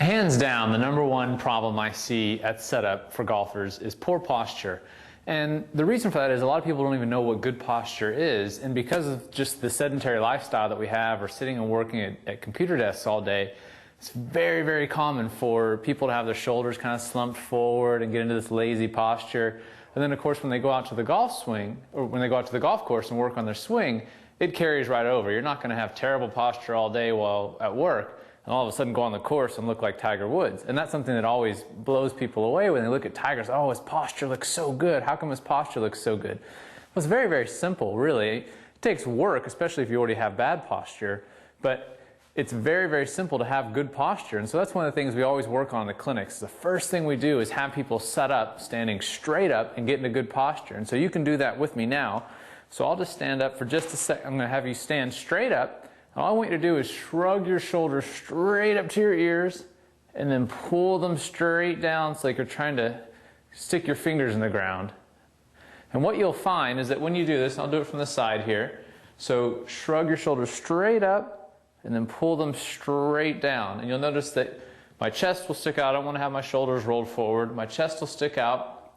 Hands down, the number one problem I see at setup for golfers is poor posture. And the reason for that is a lot of people don't even know what good posture is, and because of just the sedentary lifestyle that we have, or sitting and working at computer desks all day, it's very, very common for people to have their shoulders kind of slumped forward and get into this lazy posture. And then of course when they go out to the golf swing, or when they go out to the golf course and work on their swing, it carries right over. You're not going to have terrible posture all day while at work, and all of a sudden go on the course and look like Tiger Woods. And that's something that always blows people away when they look at Tigers. Oh, his posture looks so good. How come his posture looks so good? Well, it's very, very simple, really. It takes work, especially if you already have bad posture, but it's very, very simple to have good posture. And so that's one of the things we always work on in the clinics. The first thing we do is have people set up, standing straight up, and get into good posture. And so you can do that with me now. So I'll just stand up for just a sec. I'm going to have you stand straight up. All I want you to do is shrug your shoulders straight up to your ears and then pull them straight down. It's like you're trying to stick your fingers in the ground. And what you'll find is that when you do this, I'll do it from the side here. So shrug your shoulders straight up and then pull them straight down. And you'll notice that my chest will stick out. I don't want to have my shoulders rolled forward. My chest will stick out,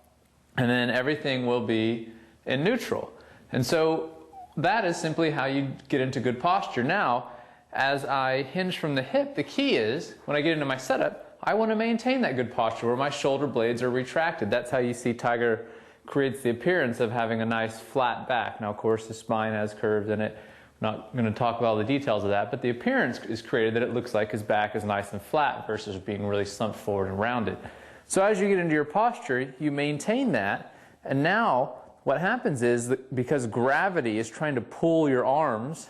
and then everything will be in neutral. And so that is simply how you get into good posture. Now, as I hinge from the hip, the key is, when I get into my setup, I want to maintain that good posture where my shoulder blades are retracted. That's how you see Tiger creates the appearance of having a nice flat back. Now, of course, the spine has curves in it. I'm not going to talk about all the details of that, but the appearance is created that it looks like his back is nice and flat versus being really slumped forward and rounded. So as you get into your posture, you maintain that, and now what happens is that because gravity is trying to pull your arms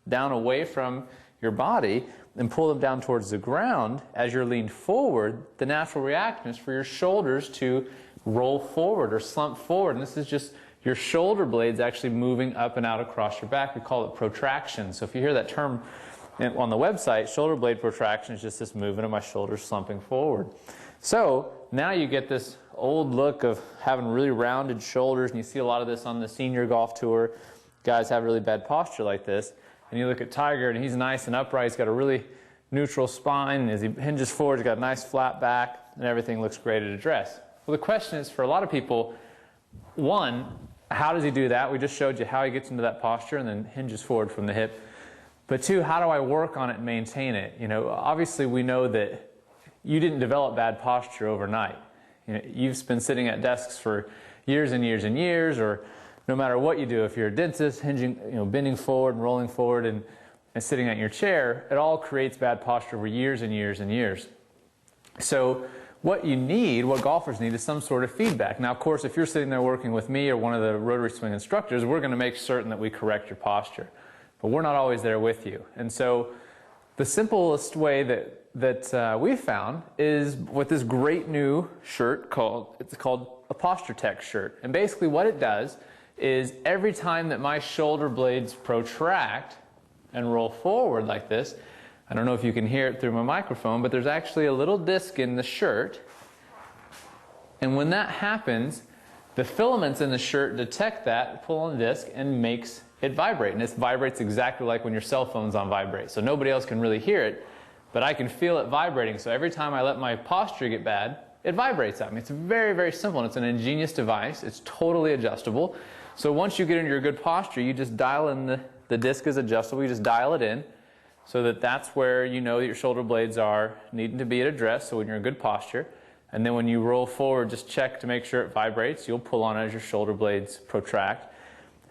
down away from your body and pull them down towards the ground as you're leaned forward, the natural reaction is for your shoulders to roll forward or slump forward. And this is just your shoulder blades actually moving up and out across your back. We call it protraction. So if you hear that term on the website, shoulder blade protraction is just this movement of my shoulders slumping forward. So now you get this old look of having really rounded shoulders, and you see a lot of this on the senior golf tour. Guys have really bad posture like this, and you look at Tiger and he's nice and upright. He's got a really neutral spine, and as he hinges forward, he's got a nice flat back, and everything looks great at address. Well, the question is, for a lot of people, one, how does he do that? We just showed you how he gets into that posture and then hinges forward from the hip. But two, how do I work on it and maintain it? You know, obviously we know that you didn't develop bad posture overnight. You know, you've been sitting at desks for years and years and years, or no matter what you do, if you're a dentist, hinging, bending forward and rolling forward and sitting at your chair, it all creates bad posture over years and years and years. So what you need, what golfers need, is some sort of feedback. Now, of course, if you're sitting there working with me or one of the Rotary Swing instructors, we're going to make certain that we correct your posture. But we're not always there with you. And so the simplest way that we've found is with this great new shirt called a Posture Tech shirt. And basically what it does is every time that my shoulder blades protract and roll forward like this, I don't know if you can hear it through my microphone, but there's actually a little disc in the shirt. And when that happens, the filaments in the shirt detect that, pull on the disc, and makes it vibrate. And this vibrates exactly like when your cell phone's on vibrate. So nobody else can really hear it, but I can feel it vibrating. So every time I let my posture get bad, it vibrates at me. It's very, very simple, and it's an ingenious device. It's totally adjustable. So once you get into your good posture, you just dial in the disc is adjustable. You just dial it in so that that's where you know that your shoulder blades are needing to be at address, so when you're in good posture. And then when you roll forward, just check to make sure it vibrates. You'll pull on it as your shoulder blades protract.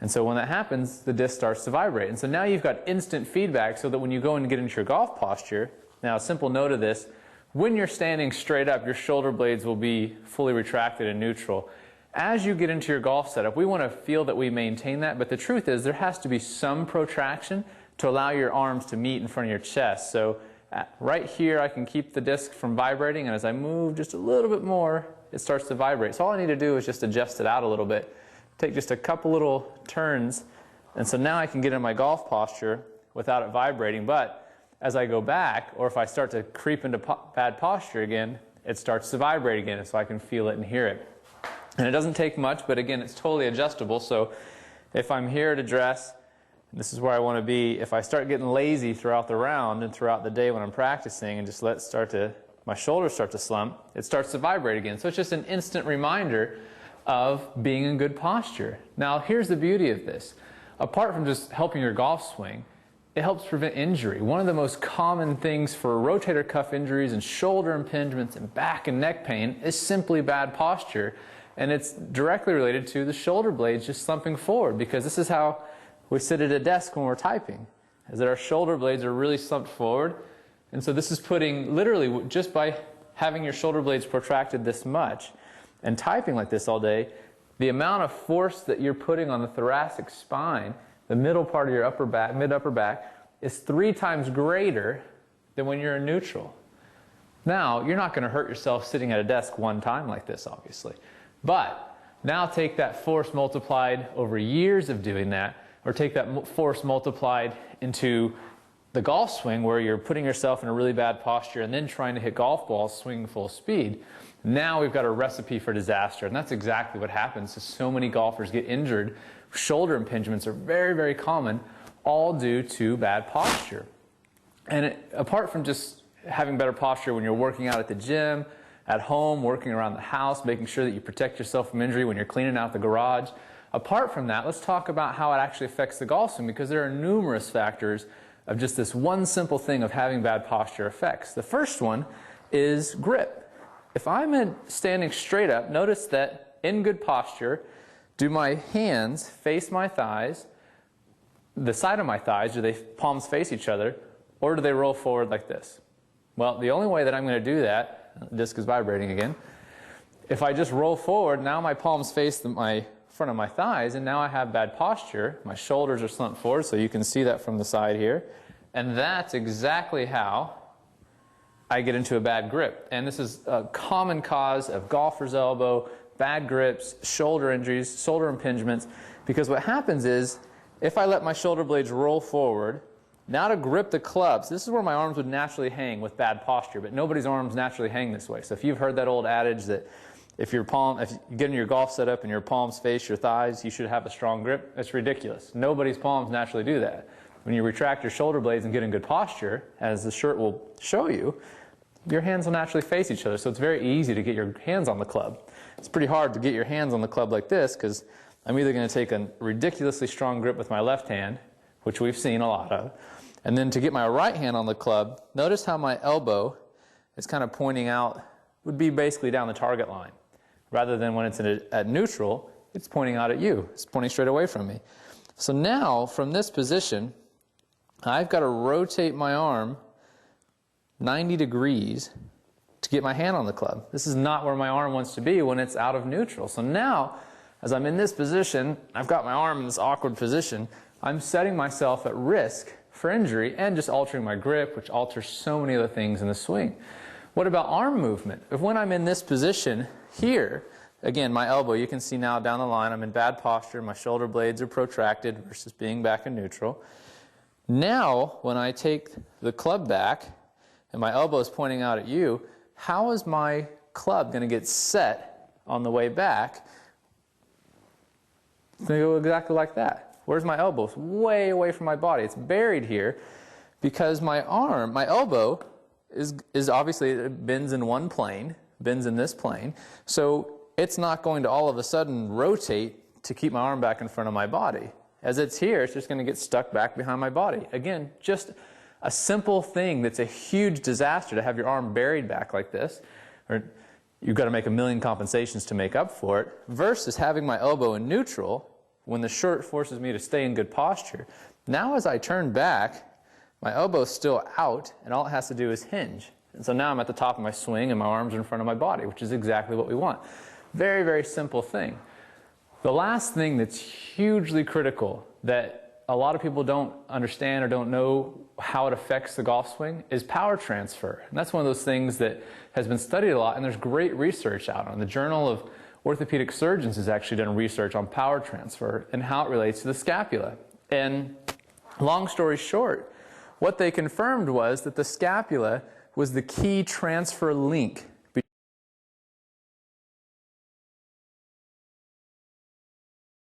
And so when that happens, the disc starts to vibrate. And so now you've got instant feedback so that when you go and get into your golf posture, now a simple note of this, when you're standing straight up, your shoulder blades will be fully retracted and neutral. As you get into your golf setup, we want to feel that we maintain that, but the truth is there has to be some protraction to allow your arms to meet in front of your chest. So right here I can keep the disc from vibrating, and as I move just a little bit more, it starts to vibrate. So all I need to do is just adjust it out a little bit. Take just a couple little turns, and so now I can get in my golf posture without it vibrating. But as I go back, or if I start to creep into bad posture again, it starts to vibrate again, so I can feel it and hear it. And it doesn't take much, but again, it's totally adjustable. So if I'm here at address, this is where I want to be. If I start getting lazy throughout the round and throughout the day when I'm practicing and just start to my shoulders start to slump, it starts to vibrate again. So it's just an instant reminder of being in good posture. Now here's the beauty of this. Apart from just helping your golf swing, it helps prevent injury. One of the most common things for rotator cuff injuries and shoulder impingements and back and neck pain is simply bad posture. And it's directly related to the shoulder blades just slumping forward, because this is how we sit at a desk when we're typing, is that our shoulder blades are really slumped forward. And so this is putting, literally, just by having your shoulder blades protracted this much and typing like this all day, the amount of force that you're putting on the thoracic spine, the middle part of your upper back, mid-upper back, is 3 times greater than when you're in neutral. Now, you're not going to hurt yourself sitting at a desk one time like this, obviously. But now take that force multiplied over years of doing that, or take that force multiplied into the golf swing where you're putting yourself in a really bad posture and then trying to hit golf balls swinging full speed. Now we've got a recipe for disaster, and that's exactly what happens. So many golfers get injured. Shoulder impingements are very, very common, all due to bad posture. And apart from just having better posture when you're working out at the gym, at home, working around the house, making sure that you protect yourself from injury when you're cleaning out the garage, apart from that, let's talk about how it actually affects the golf swing, because there are numerous factors of just this one simple thing of having bad posture effects. The first one is grip. If I'm standing straight up, notice that in good posture, do my hands face my thighs, the side of my thighs, do they palms face each other, or do they roll forward like this? Well, the only way that I'm going to do that, the disc is vibrating again, if I just roll forward, now my palms face my front of my thighs, and now I have bad posture. My shoulders are slumped forward, so you can see that from the side here. And that's exactly how I get into a bad grip. And this is a common cause of golfer's elbow, bad grips, shoulder injuries, shoulder impingements, because what happens is, if I let my shoulder blades roll forward, now to grip the clubs, this is where my arms would naturally hang with bad posture, but nobody's arms naturally hang this way. So if you've heard that old adage that if you get in your golf setup and your palms face your thighs, you should have a strong grip, it's ridiculous. Nobody's palms naturally do that. When you retract your shoulder blades and get in good posture, as the shirt will show you, your hands will naturally face each other, so it's very easy to get your hands on the club. It's pretty hard to get your hands on the club like this, because I'm either going to take a ridiculously strong grip with my left hand, which we've seen a lot of, and then to get my right hand on the club, notice how my elbow is kind of pointing out, would be basically down the target line. Rather than when it's at neutral, it's pointing out at you. It's pointing straight away from me. So now, from this position, I've got to rotate my arm 90 degrees to get my hand on the club. This is not where my arm wants to be when it's out of neutral. So now, as I'm in this position, I've got my arm in this awkward position, I'm setting myself at risk for injury and just altering my grip, which alters so many other things in the swing. What about arm movement? If when I'm in this position here, again, my elbow, you can see now down the line, I'm in bad posture, my shoulder blades are protracted versus being back in neutral. Now, when I take the club back and my elbow is pointing out at you, how is my club going to get set on the way back? It's going to go exactly like that. Where's my elbow? It's way away from my body. It's buried here because my elbow is obviously, it bends in one plane, bends in this plane, so it's not going to all of a sudden rotate to keep my arm back in front of my body. As it's here, it's just going to get stuck back behind my body. Again, just a simple thing that's a huge disaster to have your arm buried back like this, or you've got to make a million compensations to make up for it, versus having my elbow in neutral when the shirt forces me to stay in good posture. Now as I turn back, my elbow's still out, and all it has to do is hinge. And so now I'm at the top of my swing, and my arms are in front of my body, which is exactly what we want. Very, very simple thing. The last thing that's hugely critical that a lot of people don't understand or don't know how it affects the golf swing is power transfer. And that's one of those things that has been studied a lot, and there's great research out on. The Journal of Orthopedic Surgeons has actually done research on power transfer and how it relates to the scapula. And long story short, what they confirmed was that the scapula was the key transfer link